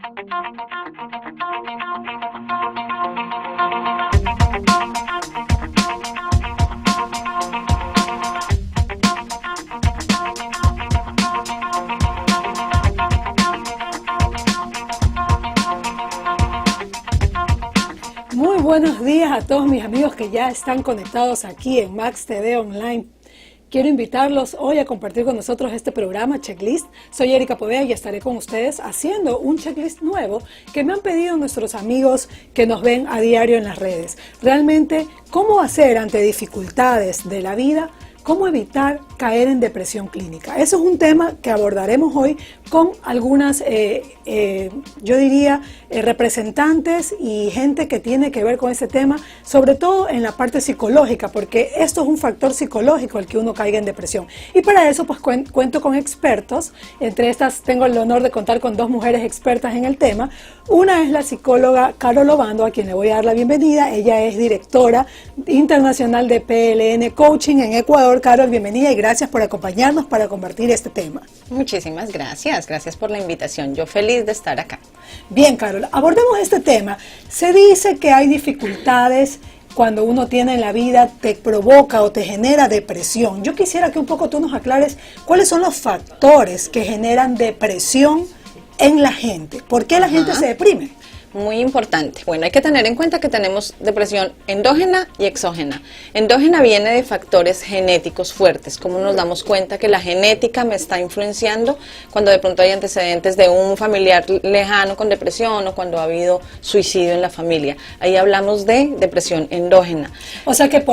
Muy buenos días a todos mis amigos que ya están conectados aquí en Max TV Online. Quiero invitarlos hoy a compartir con nosotros este programa Checklist. Soy Erika Poveda y estaré con ustedes haciendo un checklist nuevo que me han pedido nuestros amigos que nos ven a diario en las redes. Realmente, ¿cómo hacer ante dificultades de la vida? ¿Cómo evitar caer en depresión clínica? Eso es un tema que abordaremos hoy con algunas, yo diría, representantes y gente que tiene que ver con ese tema, sobre todo en la parte psicológica, porque esto es un factor psicológico el que uno caiga en depresión. Y para eso pues cuento con expertos. Entre estas tengo el honor de contar con dos mujeres expertas en el tema. Una es la psicóloga Carol Obando, a quien le voy a dar la bienvenida. Ella es directora internacional de PLN Coaching en Ecuador. Carol, bienvenida y gracias por acompañarnos para compartir este tema. Muchísimas gracias por la invitación. Yo feliz de estar acá. Bien, Carol, abordemos este tema. Se dice que hay dificultades cuando uno tiene en la vida, te provoca o te genera depresión. Yo quisiera que un poco tú nos aclares cuáles son los factores que generan depresión en la gente. ¿Por qué la gente se deprime? Muy importante. Bueno, hay que tener en cuenta que tenemos depresión endógena y exógena. Endógena viene de factores genéticos fuertes. ¿Cómo nos damos cuenta que la genética me está influenciando cuando de pronto hay antecedentes de un familiar lejano con depresión o cuando ha habido suicidio en la familia? Ahí hablamos de depresión endógena. O sea que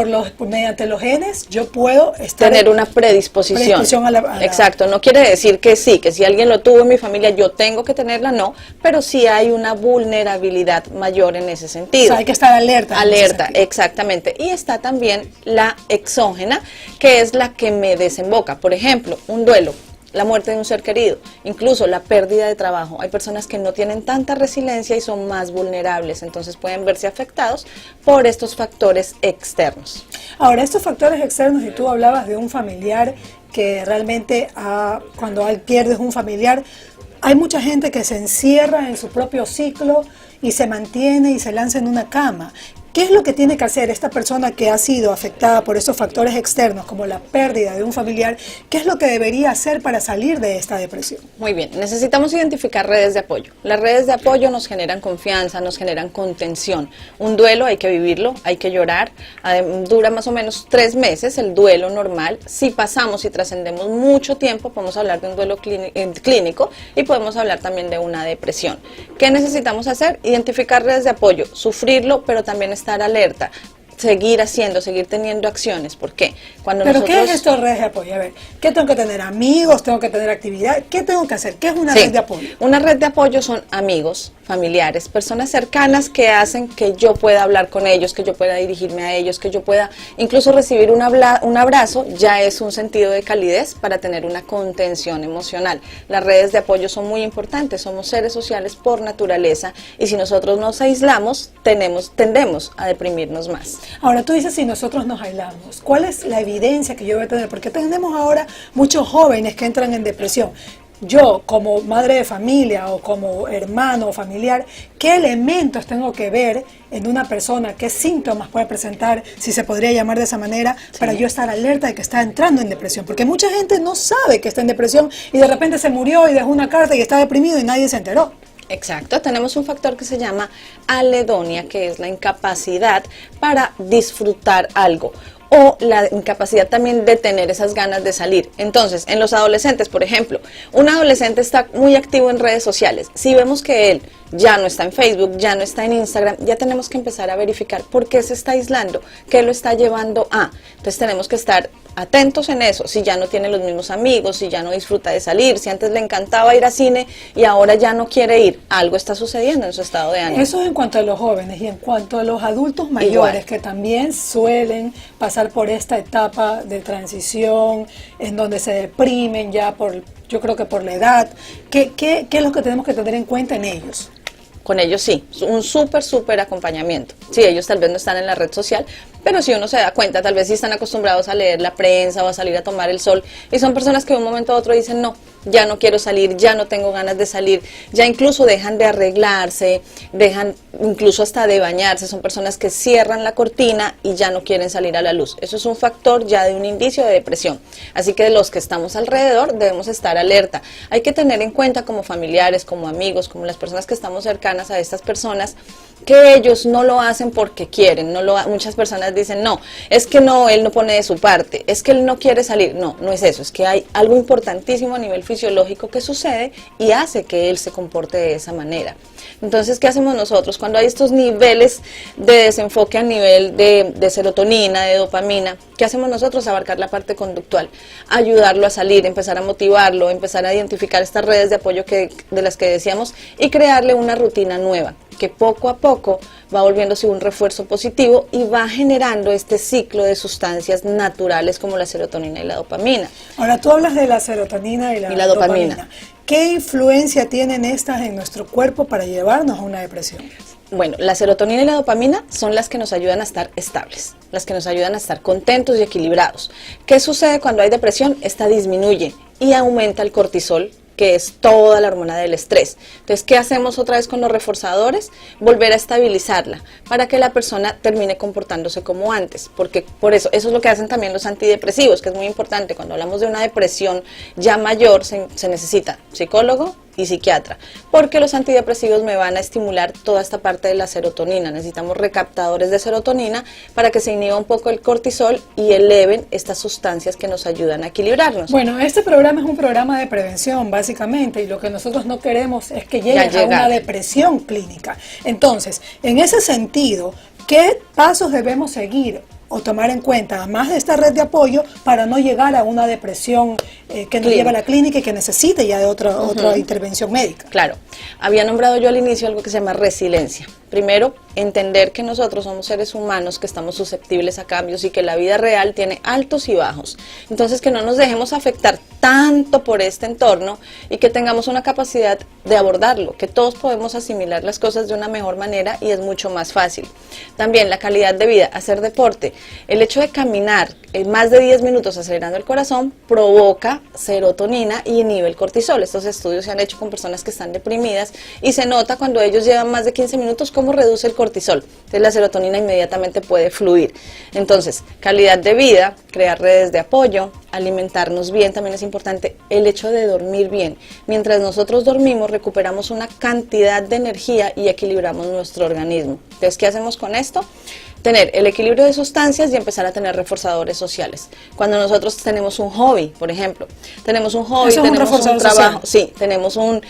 mediante los genes yo puedo tener una predisposición a la... Exacto. No quiere decir que sí, que si alguien lo tuvo en mi familia yo tengo que tenerla, no, pero sí hay una vulnerabilidad mayor en ese sentido. O sea, hay que estar alerta. Alerta, exactamente. Y está también la exógena, que es la que me desemboca. Por ejemplo, un duelo, la muerte de un ser querido, incluso la pérdida de trabajo. Hay personas que no tienen tanta resiliencia y son más vulnerables, entonces pueden verse afectados por estos factores externos. Ahora, estos factores externos, y tú hablabas de un familiar que realmente cuando pierdes un familiar, hay mucha gente que se encierra en su propio ciclo y se mantiene y se lanza en una cama. ¿Qué es lo que tiene que hacer esta persona que ha sido afectada por estos factores externos, como la pérdida de un familiar? ¿Qué es lo que debería hacer para salir de esta depresión? Muy bien, necesitamos identificar redes de apoyo. Las redes de apoyo nos generan confianza, nos generan contención. Un duelo hay que vivirlo, hay que llorar. Dura más o menos 3 meses el duelo normal. Si pasamos y trascendemos mucho tiempo, podemos hablar de un duelo clínico y podemos hablar también de una depresión. ¿Qué necesitamos hacer? Identificar redes de apoyo, sufrirlo, pero también estar alerta, seguir teniendo acciones. ¿Por qué? ¿Pero qué es esto de redes de apoyo? A ver, ¿qué tengo que tener? ¿Amigos? ¿Tengo que tener actividad? ¿Qué tengo que hacer? ¿Qué es una red de apoyo? Una red de apoyo son amigos, familiares, personas cercanas que hacen que yo pueda hablar con ellos, que yo pueda dirigirme a ellos, que yo pueda incluso recibir un abrazo, ya es un sentido de calidez para tener una contención emocional. Las redes de apoyo son muy importantes, somos seres sociales por naturaleza y si nosotros nos aislamos, tendemos a deprimirnos más. Ahora, tú dices si nosotros nos aislamos, ¿cuál es la evidencia que yo voy a tener? Porque tenemos ahora muchos jóvenes que entran en depresión. Yo, como madre de familia o como hermano o familiar, ¿qué elementos tengo que ver en una persona? ¿Qué síntomas puede presentar, si se podría llamar de esa manera, para yo estar alerta de que está entrando en depresión? Porque mucha gente no sabe que está en depresión y de repente se murió y dejó una carta y está deprimido y nadie se enteró. Exacto, tenemos un factor que se llama aledonia, que es la incapacidad para disfrutar algo o la incapacidad también de tener esas ganas de salir. Entonces, en los adolescentes, por ejemplo, un adolescente está muy activo en redes sociales. Si vemos que él ya no está en Facebook, ya no está en Instagram, ya tenemos que empezar a verificar por qué se está aislando, qué lo está llevando a. Entonces tenemos que estar atentos en eso, si ya no tiene los mismos amigos, si ya no disfruta de salir, si antes le encantaba ir a cine y ahora ya no quiere ir, algo está sucediendo en su estado de ánimo. Eso es en cuanto a los jóvenes y en cuanto a los adultos mayores, igual, que también suelen pasar por esta etapa de transición en donde se deprimen ya yo creo que por la edad. ¿Qué es lo que tenemos que tener en cuenta en ellos? Con ellos sí, un súper acompañamiento. Sí, ellos tal vez no están en la red social, pero si uno se da cuenta, tal vez sí están acostumbrados a leer la prensa o a salir a tomar el sol, y son personas que de un momento a otro dicen, no, ya no quiero salir, ya no tengo ganas de salir, ya incluso dejan de arreglarse, dejan incluso hasta de bañarse, son personas que cierran la cortina y ya no quieren salir a la luz. Eso es un factor ya de un indicio de depresión. Así que los que estamos alrededor debemos estar alerta. Hay que tener en cuenta como familiares, como amigos, como las personas que estamos cercanas a estas personas, que ellos no lo hacen porque quieren. Muchas personas dicen, no, es que no, él no pone de su parte, es que él no quiere salir. No, no es eso, es que hay algo importantísimo a nivel fisiológico que sucede y hace que él se comporte de esa manera. Entonces, ¿qué hacemos nosotros? Cuando hay estos niveles de desenfoque a nivel de serotonina, de dopamina, ¿qué hacemos nosotros? Abarcar la parte conductual, ayudarlo a salir, empezar a motivarlo, empezar a identificar estas redes de apoyo de las que decíamos y crearle una rutina nueva, que poco a poco va volviéndose un refuerzo positivo y va generando este ciclo de sustancias naturales como la serotonina y la dopamina. Ahora, tú hablas de la serotonina y la dopamina. ¿Qué influencia tienen estas en nuestro cuerpo para llevarnos a una depresión? Bueno, la serotonina y la dopamina son las que nos ayudan a estar estables, las que nos ayudan a estar contentos y equilibrados. ¿Qué sucede cuando hay depresión? Esta disminuye y aumenta el cortisol, que es toda la hormona del estrés. Entonces, ¿qué hacemos otra vez con los reforzadores? Volver a estabilizarla para que la persona termine comportándose como antes, porque por eso es lo que hacen también los antidepresivos, que es muy importante. Cuando hablamos de una depresión ya mayor, se necesita psicólogo y psiquiatra, porque los antidepresivos me van a estimular toda esta parte de la serotonina. Necesitamos recaptadores de serotonina para que se inhiba un poco el cortisol y eleven estas sustancias que nos ayudan a equilibrarnos. Bueno, este programa es un programa de prevención, básicamente, y lo que nosotros no queremos es que llegue a una depresión clínica. Entonces, en ese sentido, ¿qué pasos debemos seguir o tomar en cuenta, además de esta red de apoyo, para no llegar a una depresión que nos lleva a la clínica y que necesite ya de otra intervención médica? Claro, había nombrado yo al inicio algo que se llama resiliencia. Primero, entender que nosotros somos seres humanos, que estamos susceptibles a cambios y que la vida real tiene altos y bajos. Entonces, que no nos dejemos afectar tanto por este entorno y que tengamos una capacidad de abordarlo, que todos podemos asimilar las cosas de una mejor manera y es mucho más fácil. También la calidad de vida, hacer deporte. El hecho de caminar más de 10 minutos acelerando el corazón provoca serotonina y inhibe el cortisol. Estos estudios se han hecho con personas que están deprimidas y se nota cuando ellos llevan más de 15 minutos cómo reduce el cortisol. Entonces la serotonina inmediatamente puede fluir. Entonces, calidad de vida, crear redes de apoyo, alimentarnos bien, también es importante el hecho de dormir bien. Mientras nosotros dormimos, recuperamos una cantidad de energía y equilibramos nuestro organismo. Entonces, ¿qué hacemos con esto? Tener el equilibrio de sustancias y empezar a tener reforzadores sociales. Cuando nosotros tenemos un hobby, por ejemplo, tenemos un hobby, tenemos un trabajo, sí, tenemos un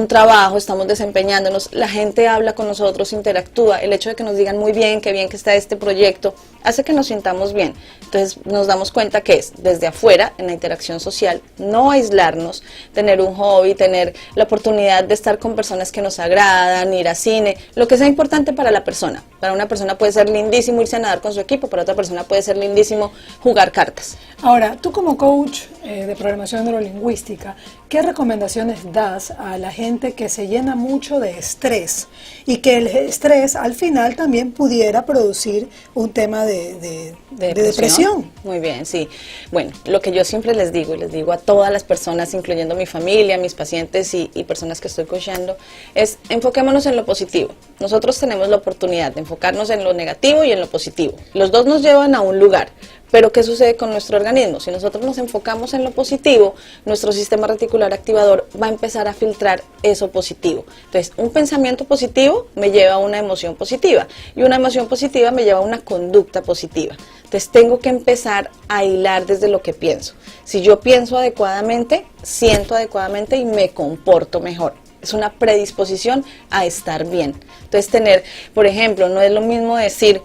trabajo, estamos desempeñándonos, la gente habla con nosotros, interactúa, el hecho de que nos digan muy bien, qué bien que está este proyecto, hace que nos sintamos bien. Entonces nos damos cuenta que es desde afuera, en la interacción social, no aislarnos, tener un hobby, tener la oportunidad de estar con personas que nos agradan, ir a cine, lo que sea importante para la persona. Para una persona puede ser lindísimo irse a nadar con su equipo, para otra persona puede ser lindísimo jugar cartas. Ahora, tú como coach de programación neurolingüística, ¿qué recomendaciones das a la gente que se llena mucho de estrés y que el estrés al final también pudiera producir un tema de depresión? Muy bien, sí. Bueno, lo que yo siempre les digo, y les digo a todas las personas, incluyendo mi familia, mis pacientes y personas que estoy coachando, es enfoquémonos en lo positivo. Nosotros tenemos la oportunidad de enfocarnos en lo negativo y en lo positivo. Los dos nos llevan a un lugar. Pero ¿qué sucede con nuestro organismo? Si nosotros nos enfocamos en lo positivo, nuestro sistema reticular activador va a empezar a filtrar eso positivo. Entonces, un pensamiento positivo me lleva a una emoción positiva y una emoción positiva me lleva a una conducta positiva. Entonces, tengo que empezar a hilar desde lo que pienso. Si yo pienso adecuadamente, siento adecuadamente y me comporto mejor. Es una predisposición a estar bien. Entonces, por ejemplo, no es lo mismo decir,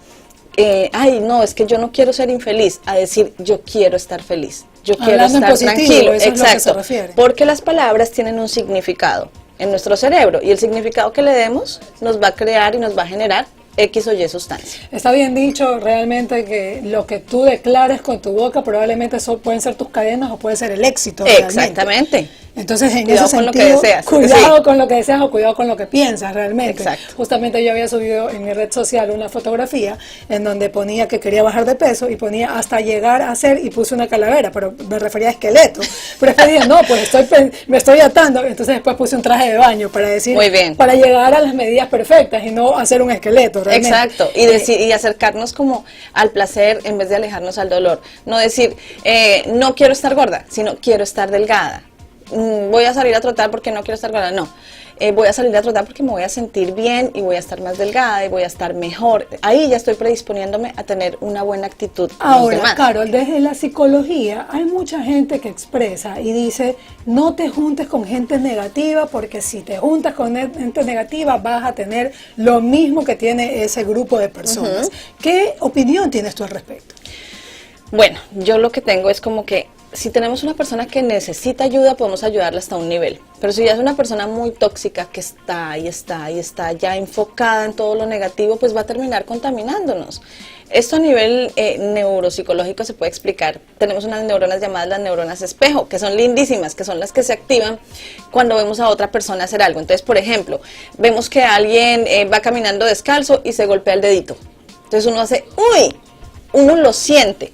ay, no, es que yo no quiero ser infeliz, a decir, yo quiero estar feliz, yo quiero estar tranquilo. Eso es lo que se refiere. Porque las palabras tienen un significado en nuestro cerebro y el significado que le demos nos va a crear y nos va a generar X o Y sustancia. Está bien dicho realmente que lo que tú declares con tu boca probablemente pueden ser tus cadenas o puede ser el éxito. Exactamente. Entonces, en Cuidado ese con lo que sentido, deseas. cuidado Sí. con lo que deseas o cuidado con lo que piensas realmente. Exacto. Justamente yo había subido en mi red social una fotografía en donde ponía que quería bajar de peso y ponía hasta llegar a ser, y puse una calavera, pero me refería a esqueleto. Pero después dije, no, pues me estoy atando. Entonces después puse un traje de baño para decir, Muy bien. para llegar a las medidas perfectas y no hacer un esqueleto realmente. Exacto, y acercarnos como al placer en vez de alejarnos al dolor. No decir, no quiero estar gorda, sino quiero estar delgada. Voy a salir a trotar porque no quiero estar gorda, no. Voy a salir a trotar porque me voy a sentir bien y voy a estar más delgada y voy a estar mejor. Ahí ya estoy predisponiéndome a tener una buena actitud con los Ahora, demás. Carol, desde la psicología hay mucha gente que expresa y dice, no te juntes con gente negativa porque si te juntas con gente negativa vas a tener lo mismo que tiene ese grupo de personas. ¿Qué opinión tienes tú al respecto? Bueno, yo lo que tengo es como que si tenemos una persona que necesita ayuda, podemos ayudarla hasta un nivel. Pero si ya es una persona muy tóxica que está ya enfocada en todo lo negativo, pues va a terminar contaminándonos. Esto a nivel neuropsicológico se puede explicar. Tenemos unas neuronas llamadas las neuronas espejo, que son lindísimas, que son las que se activan cuando vemos a otra persona hacer algo. Entonces, por ejemplo, vemos que alguien va caminando descalzo y se golpea el dedito. Entonces uno hace, ¡uy! Uno lo siente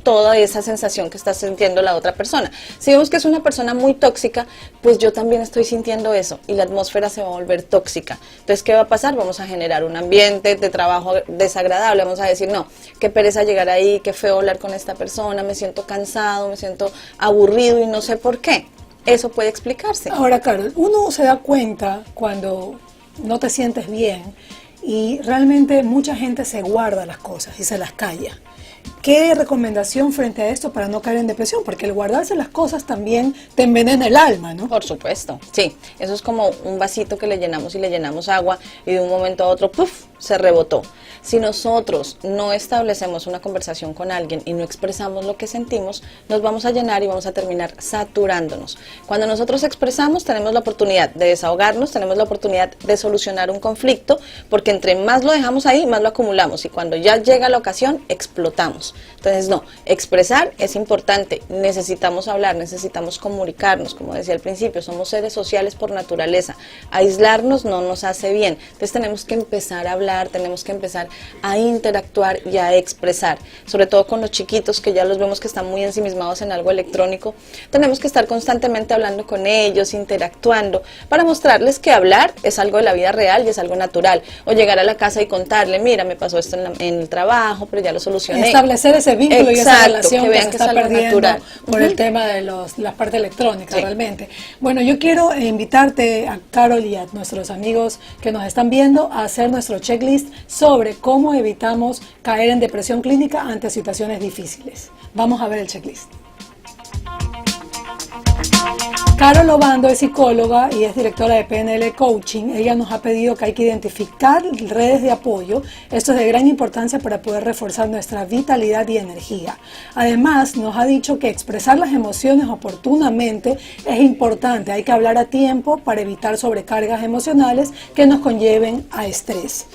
toda esa sensación que está sintiendo la otra persona. Si vemos que es una persona muy tóxica, pues yo también estoy sintiendo eso y la atmósfera se va a volver tóxica. Entonces, ¿qué va a pasar? Vamos a generar un ambiente de trabajo desagradable, vamos a decir, no, qué pereza llegar ahí, qué feo hablar con esta persona, me siento cansado, me siento aburrido y no sé por qué. Eso puede explicarse. Ahora, Carol, uno se da cuenta cuando no te sientes bien y realmente mucha gente se guarda las cosas y se las calla. ¿Qué recomendación frente a esto para no caer en depresión? Porque el guardarse las cosas también te envenena el alma, ¿no? Por supuesto, sí. Eso es como un vasito que le llenamos agua y de un momento a otro, ¡puf!, se rebotó. Si nosotros no establecemos una conversación con alguien y no expresamos lo que sentimos, nos vamos a llenar y vamos a terminar saturándonos. Cuando nosotros expresamos, tenemos la oportunidad de desahogarnos, tenemos la oportunidad de solucionar un conflicto, porque entre más lo dejamos ahí, más lo acumulamos y cuando ya llega la ocasión, explotamos. Entonces, no, expresar es importante, necesitamos hablar, necesitamos comunicarnos, como decía al principio, somos seres sociales por naturaleza, aislarnos no nos hace bien, entonces tenemos que empezar a hablar, tenemos que empezar a interactuar y a expresar, sobre todo con los chiquitos que ya los vemos que están muy ensimismados en algo electrónico, tenemos que estar constantemente hablando con ellos, interactuando, para mostrarles que hablar es algo de la vida real y es algo natural, o llegar a la casa y contarle, mira, me pasó esto en el trabajo, pero ya lo solucioné. Establecer ese vínculo. Exacto, y esa relación que vean se que está es algo perdiendo natural por el tema de las partes electrónicas, sí, realmente. Bueno, yo quiero invitarte a Carol y a nuestros amigos que nos están viendo a hacer nuestro checklist sobre cómo evitamos caer en depresión clínica ante situaciones difíciles. Vamos a ver el checklist. Carol Obando es psicóloga y es directora de PNL Coaching. Ella nos ha pedido que hay que identificar redes de apoyo. Esto es de gran importancia para poder reforzar nuestra vitalidad y energía. Además, nos ha dicho que expresar las emociones oportunamente es importante. Hay que hablar a tiempo para evitar sobrecargas emocionales que nos conlleven a estrés.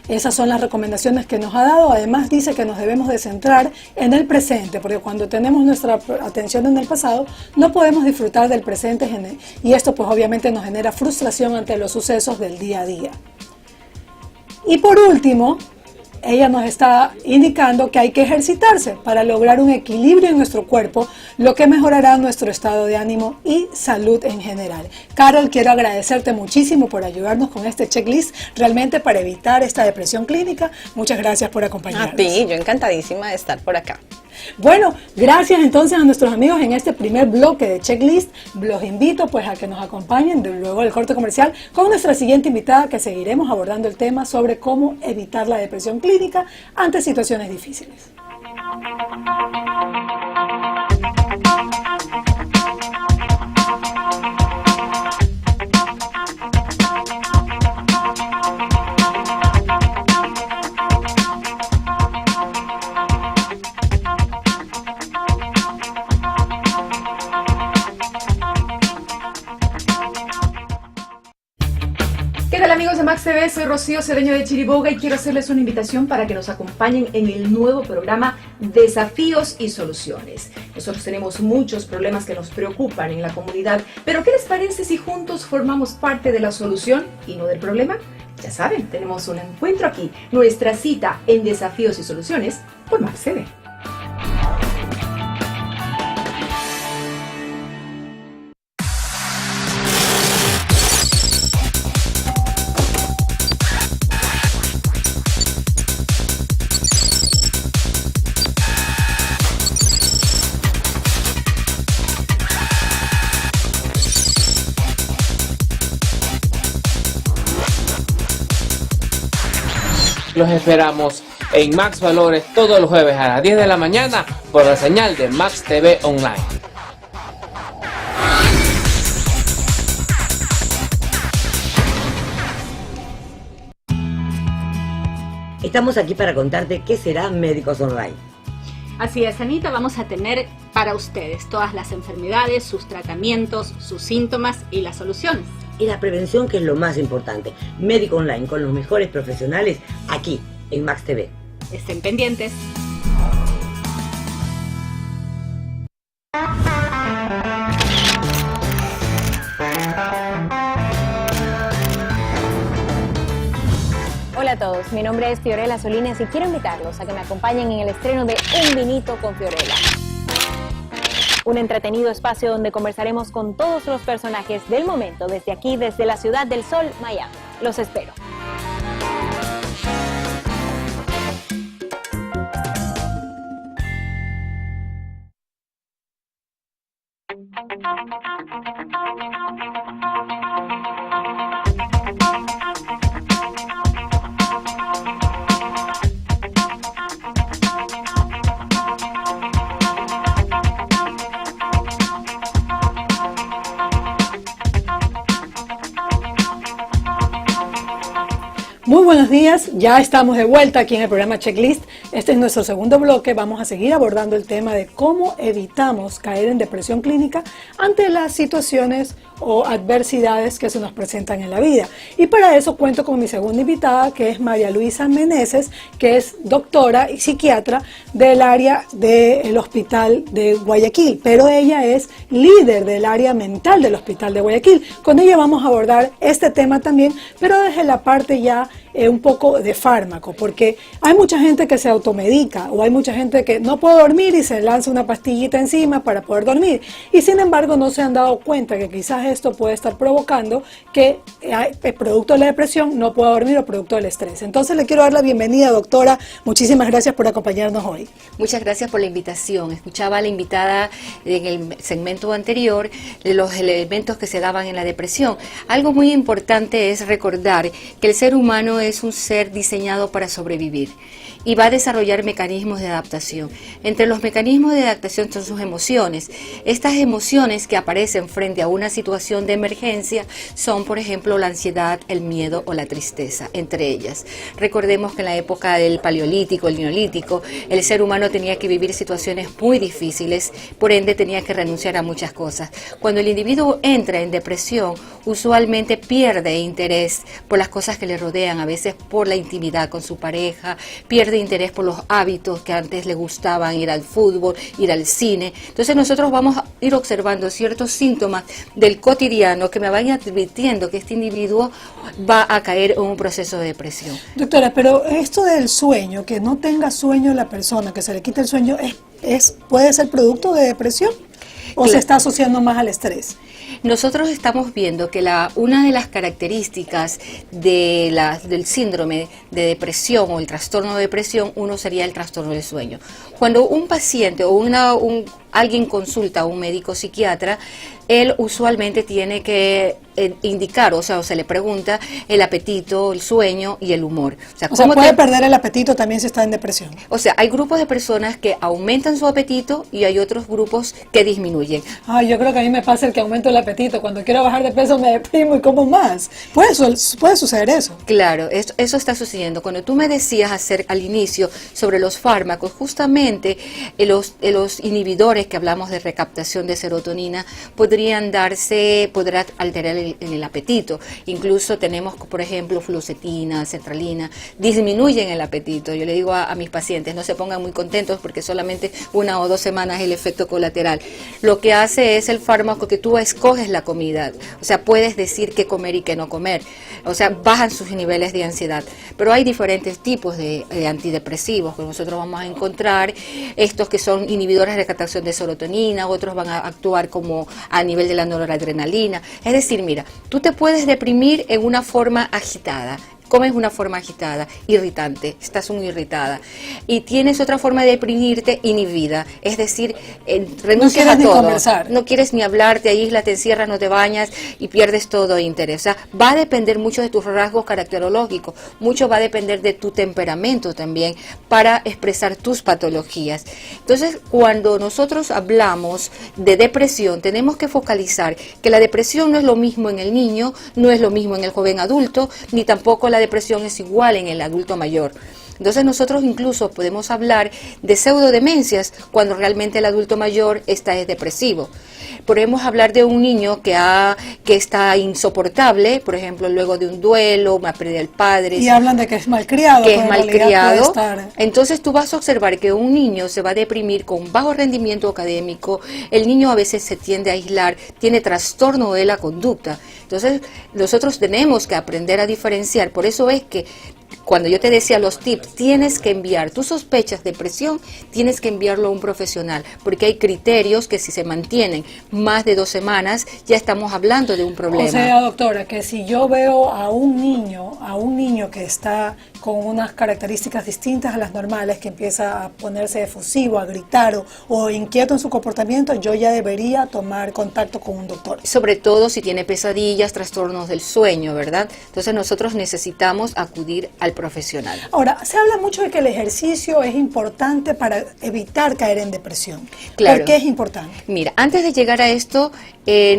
Esas son las recomendaciones que nos ha dado. Además dice que nos debemos de centrar en el presente, porque cuando tenemos nuestra atención en el pasado, no podemos disfrutar del presente y esto pues obviamente nos genera frustración ante los sucesos del día a día. Y por último, ella nos está indicando que hay que ejercitarse para lograr un equilibrio en nuestro cuerpo, lo que mejorará nuestro estado de ánimo y salud en general. Carol, quiero agradecerte muchísimo por ayudarnos con este checklist, realmente para evitar esta depresión clínica. Muchas gracias por acompañarnos. A ti, yo encantadísima de estar por acá. Bueno, gracias entonces a nuestros amigos en este primer bloque de checklist. Los invito pues a que nos acompañen luego del corte comercial con nuestra siguiente invitada, que seguiremos abordando el tema sobre cómo evitar la depresión clínica ante situaciones difíciles. ¿Qué tal, amigos de Max TV? Soy Rocío Cedeño de Chiriboga y quiero hacerles una invitación para que nos acompañen en el nuevo programa Desafíos y Soluciones. Nosotros tenemos muchos problemas que nos preocupan en la comunidad, pero ¿qué les parece si juntos formamos parte de la solución y no del problema? Ya saben, tenemos un encuentro aquí, nuestra cita en Desafíos y Soluciones por Max TV. Los esperamos en Max Valores todos los jueves a las 10 de la mañana por la señal de Max TV Online. Estamos aquí para contarte qué será Médicos Online. Así es, Anita, vamos a tener para ustedes todas las enfermedades, sus tratamientos, sus síntomas y las soluciones. Y la prevención, que es lo más importante. Médico Online con los mejores profesionales aquí en Max TV. Estén pendientes. Hola a todos, mi nombre es Fiorella Solines y quiero invitarlos a que me acompañen en el estreno de Un Vinito con Fiorella. Un entretenido espacio donde conversaremos con todos los personajes del momento desde aquí, desde la Ciudad del Sol, Miami. Los espero. Muy buenos días, ya estamos de vuelta aquí en el programa Checklist. Este es nuestro segundo bloque. Vamos a seguir abordando el tema de cómo evitamos caer en depresión clínica ante las situaciones o adversidades que se nos presentan en la vida. Y para eso cuento con mi segunda invitada, que es María Luisa Meneses, que es doctora y psiquiatra del área del Hospital de Guayaquil, pero ella es líder del área mental del Hospital de Guayaquil. Con ella vamos a abordar este tema también, pero desde la parte ya un poco de fármaco, porque hay mucha gente que se automedica o hay mucha gente que no puede dormir y se lanza una pastillita encima para poder dormir, y sin embargo no se han dado cuenta que quizás esto puede estar provocando que producto de la depresión no pueda dormir o producto del estrés. Entonces le quiero dar la bienvenida, doctora. Muchísimas gracias por acompañarnos hoy. Muchas gracias por la invitación. Escuchaba a la invitada en el segmento anterior de los elementos que se daban en la depresión. Algo muy importante es recordar que el ser humano es un ser diseñado para sobrevivir y va a desarrollar mecanismos de adaptación. Entre los mecanismos de adaptación son sus emociones. Estas emociones que aparecen frente a una situación de emergencia son, por ejemplo, la ansiedad, el miedo o la tristeza, entre ellas. Recordemos que en la época del Paleolítico, el Neolítico, el ser humano tenía que vivir situaciones muy difíciles, por ende tenía que renunciar a muchas cosas. Cuando el individuo entra en depresión, usualmente pierde interés por las cosas que le rodean, a veces por la intimidad con su pareja, pierde interés por los hábitos que antes le gustaban, ir al fútbol, ir al cine. Entonces nosotros vamos a ir observando ciertos síntomas del cotidiano que me van advirtiendo que este individuo va a caer en un proceso de depresión. Doctora, pero esto del sueño, que no tenga sueño la persona, que se le quite el sueño, ¿puede ser producto de depresión o se está asociando más al estrés? Nosotros estamos viendo que una de las características del síndrome de depresión o el trastorno de depresión, uno sería el trastorno del sueño. Cuando un paciente o alguien consulta a un médico psiquiatra, él usualmente tiene que indicar, o se le pregunta el apetito, el sueño y el humor. O sea, puede perder el apetito también si está en depresión. O sea, hay grupos de personas que aumentan su apetito y hay otros grupos que disminuyen. Yo creo que a mí me pasa el que aumento el apetito. Cuando quiero bajar de peso me deprimo y como más. Puede suceder eso. Claro, eso está sucediendo. Cuando tú me decías al inicio sobre los fármacos, justamente los inhibidores factores que hablamos de recaptación de serotonina podrá alterar el apetito. Incluso tenemos, por ejemplo, fluoxetina, sertralina, disminuyen el apetito. Yo le digo a mis pacientes, no se pongan muy contentos porque solamente 1 o 2 semanas el efecto colateral. Lo que hace es el fármaco que tú escoges la comida, o sea, puedes decir qué comer y qué no comer, o sea, bajan sus niveles de ansiedad. Pero hay diferentes tipos de antidepresivos que nosotros vamos a encontrar, estos que son inhibidores de recaptación de serotonina, otros van a actuar como a nivel de la noradrenalina. Es decir, mira, tú te puedes deprimir en una forma agitada, comes una forma agitada, irritante, estás muy irritada, y tienes otra forma de deprimirte inhibida, es decir, renuncias a todo, no quieres ni hablar, te aíslas, te encierras, no te bañas y pierdes todo interés. O sea, va a depender mucho de tus rasgos caracterológicos, mucho va a depender de tu temperamento también para expresar tus patologías. Entonces, cuando nosotros hablamos de depresión, tenemos que focalizar que la depresión no es lo mismo en el niño, no es lo mismo en el joven adulto, ni tampoco la depresión es igual en el adulto mayor. Entonces nosotros incluso podemos hablar de pseudodemencias cuando realmente el adulto mayor es depresivo. Podemos hablar de un niño que está insoportable, por ejemplo, luego de un duelo, una pérdida del padre. Y hablan de que es malcriado. Que es malcriado. Entonces tú vas a observar que un niño se va a deprimir con bajo rendimiento académico, el niño a veces se tiende a aislar, tiene trastorno de la conducta. Entonces nosotros tenemos que aprender a diferenciar, por eso es que cuando yo te decía los tips, tienes que enviar tus sospechas de depresión, tienes que enviarlo a un profesional, porque hay criterios que si se mantienen más de 2 semanas, ya estamos hablando de un problema. O sea, doctora, que si yo veo a un niño que está con unas características distintas a las normales, que empieza a ponerse efusivo, a gritar o inquieto en su comportamiento, yo ya debería tomar contacto con un doctor. Sobre todo si tiene pesadillas, trastornos del sueño, ¿verdad? Entonces nosotros necesitamos acudir al profesional. Ahora, se habla mucho de que el ejercicio es importante para evitar caer en depresión. Claro. ¿Por qué es importante? Mira, antes de llegar a esto,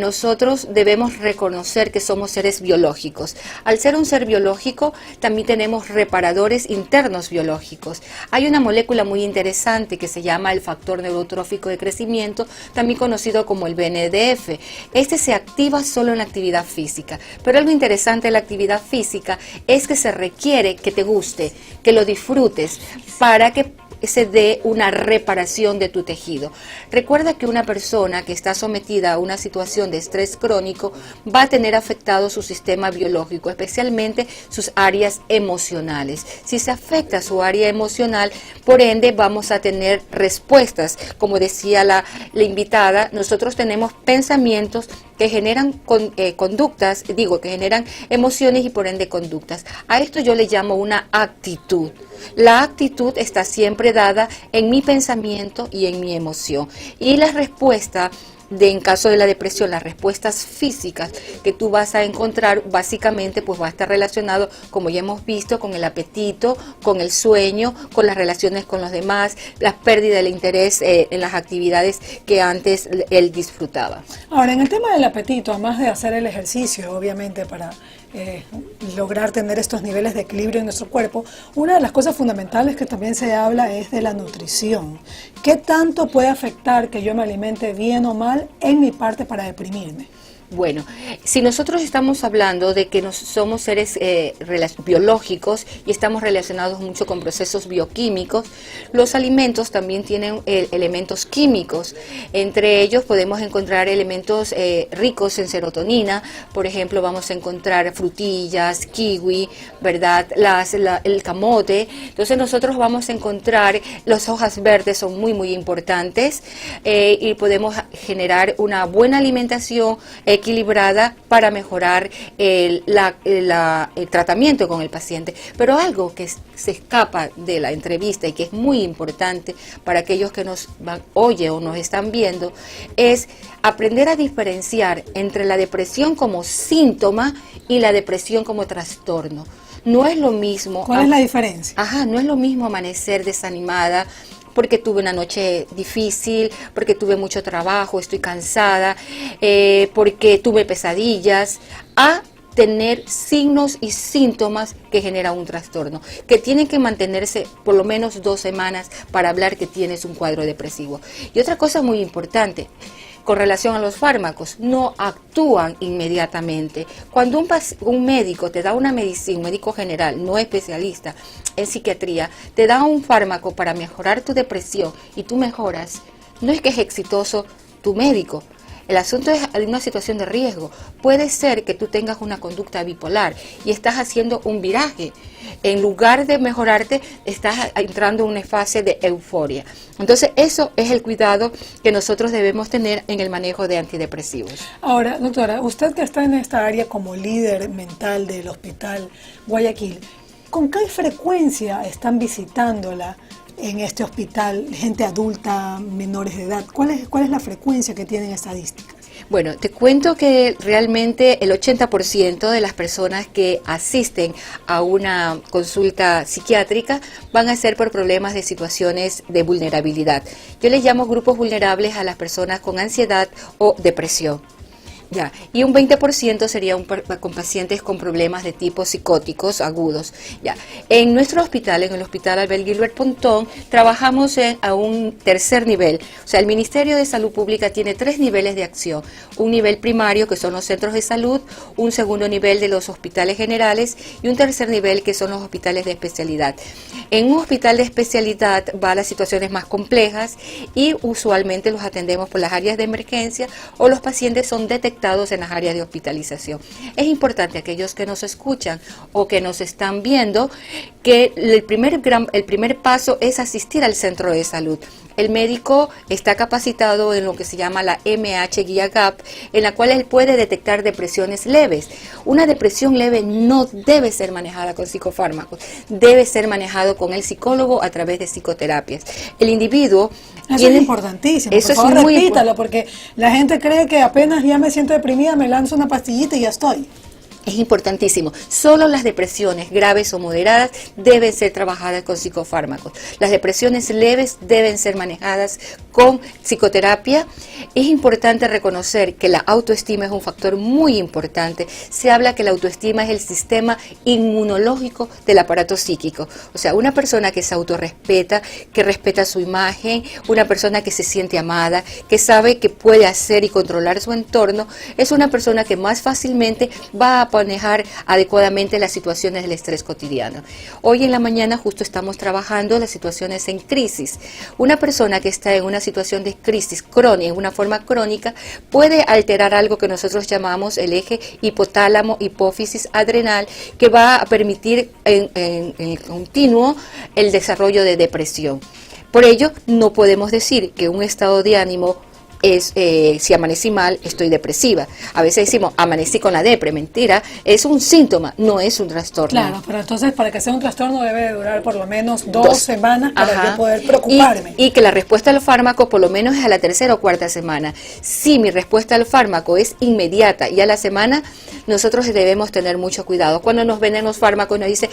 nosotros debemos reconocer que somos seres biológicos. Al ser un ser biológico, también tenemos reparadores internos biológicos. Hay una molécula muy interesante que se llama el factor neurotrófico de crecimiento, también conocido como el BNDF. Este se activa solo en la actividad física, pero algo interesante de la actividad física es que se requiere que te guste, que lo disfrutes, para que se dé una reparación de tu tejido. Recuerda que una persona que está sometida a una situación de estrés crónico va a tener afectado su sistema biológico, especialmente sus áreas emocionales. Si se afecta su área emocional, por ende vamos a tener respuestas. Como decía la invitada, nosotros tenemos pensamientos que generan conductas, que generan emociones y por ende conductas. A esto yo le llamo una actitud. La actitud está siempre dada en mi pensamiento y en mi emoción. Y la respuesta en caso de la depresión, las respuestas físicas que tú vas a encontrar básicamente pues va a estar relacionado, como ya hemos visto, con el apetito, con el sueño, con las relaciones con los demás, la pérdida del interés en las actividades que antes él disfrutaba. Ahora, en el tema del apetito, además de hacer el ejercicio, obviamente para lograr tener estos niveles de equilibrio en nuestro cuerpo, una de las cosas fundamentales que también se habla es de la nutrición. ¿Qué tanto puede afectar que yo me alimente bien o mal en mi parte para deprimirme? Bueno, si nosotros estamos hablando de que somos seres biológicos y estamos relacionados mucho con procesos bioquímicos, los alimentos también tienen elementos químicos. Entre ellos podemos encontrar elementos ricos en serotonina. Por ejemplo, vamos a encontrar frutillas, kiwi, ¿verdad? El camote. Entonces nosotros vamos a encontrar, las hojas verdes son muy, muy importantes y podemos generar una buena alimentación equilibrada para mejorar el tratamiento con el paciente. Pero algo que se escapa de la entrevista y que es muy importante para aquellos que nos oyen o nos están viendo es aprender a diferenciar entre la depresión como síntoma y la depresión como trastorno. No es lo mismo. ¿Cuál es la diferencia? No es lo mismo amanecer desanimada porque tuve una noche difícil, porque tuve mucho trabajo, estoy cansada, porque tuve pesadillas, a tener signos y síntomas que generan un trastorno, que tienen que mantenerse por lo menos 2 semanas para hablar que tienes un cuadro depresivo. Y otra cosa muy importante, con relación a los fármacos, no actúan inmediatamente. Cuando un médico te da una medicina, un médico general, no especialista en psiquiatría, te da un fármaco para mejorar tu depresión y tú mejoras, no es que es exitoso tu médico. El asunto es una situación de riesgo. Puede ser que tú tengas una conducta bipolar y estás haciendo un viraje. En lugar de mejorarte, estás entrando en una fase de euforia. Entonces, eso es el cuidado que nosotros debemos tener en el manejo de antidepresivos. Ahora, doctora, usted que está en esta área como líder mental del Hospital Guayaquil, ¿con qué frecuencia están visitándola en este hospital gente adulta, menores de edad? ¿Cuál es la frecuencia que tienen estadísticas? Bueno, te cuento que realmente el 80% de las personas que asisten a una consulta psiquiátrica van a ser por problemas de situaciones de vulnerabilidad. Yo les llamo grupos vulnerables a las personas con ansiedad o depresión. Ya, y un 20% sería con pacientes con problemas de tipo psicóticos agudos. Ya, en nuestro hospital, en el Hospital Albert Gilbert Pontón, trabajamos a un tercer nivel. O sea, el Ministerio de Salud Pública tiene 3 niveles de acción. Un nivel primario, que son los centros de salud, un segundo nivel de los hospitales generales y un tercer nivel, que son los hospitales de especialidad. En un hospital de especialidad va a las situaciones más complejas y usualmente los atendemos por las áreas de emergencia o los pacientes son detectados en las áreas de hospitalización. Es importante, aquellos que nos escuchan o que nos están viendo, que el primer paso es asistir al centro de salud. El médico está capacitado en lo que se llama la MH Guía GAP, en la cual él puede detectar depresiones leves. Una depresión leve no debe ser manejada con psicofármacos, debe ser manejado con el psicólogo a través de psicoterapias. El individuo Eso es importantísimo, eso por favor es muy repítalo, porque la gente cree que apenas ya me siento deprimida, me lanzo una pastillita y ya estoy. Es importantísimo. Solo las depresiones graves o moderadas deben ser trabajadas con psicofármacos. Las depresiones leves deben ser manejadas con psicoterapia. Es importante reconocer que la autoestima es un factor muy importante. Se habla que la autoestima es el sistema inmunológico del aparato psíquico. O sea, una persona que se autorrespeta, que respeta su imagen, una persona que se siente amada, que sabe que puede hacer y controlar su entorno, es una persona que más fácilmente va a manejar adecuadamente las situaciones del estrés cotidiano. Hoy en la mañana justo estamos trabajando las situaciones en crisis. Una persona que está en una situación de crisis crónica, en una forma crónica, puede alterar algo que nosotros llamamos el eje hipotálamo, hipófisis, adrenal, que va a permitir en continuo el desarrollo de depresión. Por ello, no podemos decir que un estado de ánimo es, si amanecí mal, estoy depresiva. A veces decimos, amanecí con la depre, mentira, es un síntoma, no es un trastorno. Claro, pero entonces para que sea un trastorno debe de durar por lo menos 2 semanas para Ajá. yo poder preocuparme. Y que la respuesta al fármaco por lo menos es a la 3ª o 4ª semana. Si mi respuesta al fármaco es inmediata y a la semana, nosotros debemos tener mucho cuidado. Cuando nos venden los fármacos nos dice,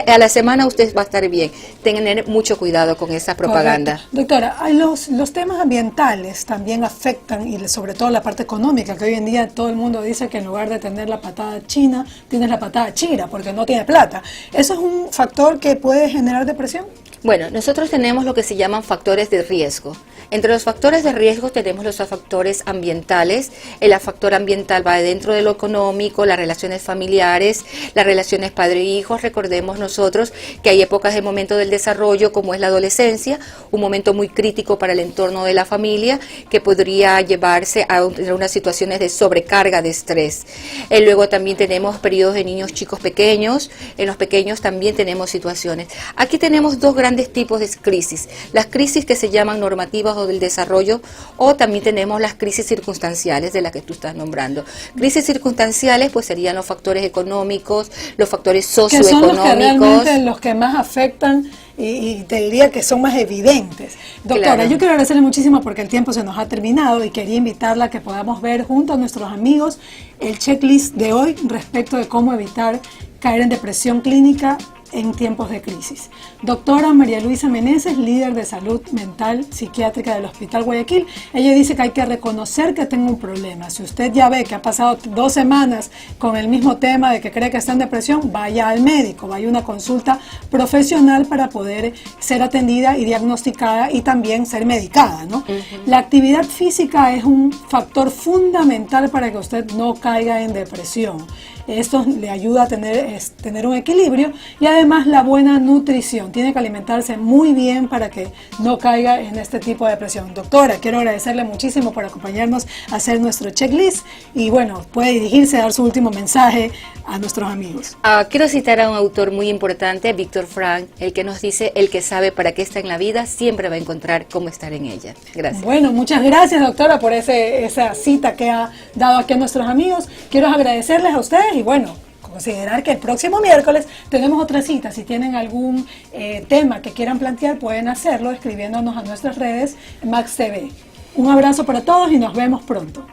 a la semana usted va a estar bien. Tener mucho cuidado con esa propaganda. Correcto. Doctora, hay los temas ambientales también afectan, y sobre todo la parte económica, que hoy en día todo el mundo dice que en lugar de tener la patada china, tienes la patada chira, porque no tiene plata. ¿Eso es un factor que puede generar depresión? Bueno, nosotros tenemos lo que se llaman factores de riesgo. Entre los factores de riesgo tenemos los factores ambientales. El factor ambiental va dentro de lo económico, las relaciones familiares, las relaciones padre-hijos. Recordemos nosotros que hay épocas de momento del desarrollo, como es la adolescencia, un momento muy crítico para el entorno de la familia, que podría llevarse a unas situaciones de sobrecarga de estrés. Luego también tenemos periodos de niños chicos pequeños. En los pequeños también tenemos situaciones. Aquí tenemos 2 grandes tipos de crisis. Las crisis que se llaman normativas o del desarrollo, o también tenemos las crisis circunstanciales de las que tú estás nombrando. Crisis circunstanciales pues serían los factores económicos, los factores socioeconómicos. Que son los que realmente los que más afectan y te diría que son más evidentes. Doctora, Claro. yo quiero agradecerle muchísimo porque el tiempo se nos ha terminado y quería invitarla a que podamos ver junto a nuestros amigos el checklist de hoy respecto de cómo evitar caer en depresión clínica en tiempos de crisis. Doctora María Luisa Meneses, líder de salud mental psiquiátrica del Hospital Guayaquil, ella dice que hay que reconocer que tengo un problema. Si usted ya ve que ha pasado 2 semanas con el mismo tema de que cree que está en depresión, vaya al médico, vaya a una consulta profesional para poder ser atendida y diagnosticada y también ser medicada, ¿no? La actividad física es un factor fundamental para que usted no caiga en depresión. Esto le ayuda a tener un equilibrio y además la buena nutrición. Tiene que alimentarse muy bien para que no caiga en este tipo de depresión. Doctora, quiero agradecerle muchísimo por acompañarnos a hacer nuestro checklist y bueno, puede dirigirse a dar su último mensaje a nuestros amigos. Quiero citar a un autor muy importante, Víctor Frank, el que nos dice: el que sabe para qué está en la vida siempre va a encontrar cómo estar en ella. Gracias. Bueno, muchas gracias, doctora, por esa cita que ha dado aquí a nuestros amigos. Quiero agradecerles a ustedes y bueno, considerar que el próximo miércoles tenemos otra cita. Si tienen algún tema que quieran plantear, pueden hacerlo escribiéndonos a nuestras redes Max TV. Un abrazo para todos y nos vemos pronto.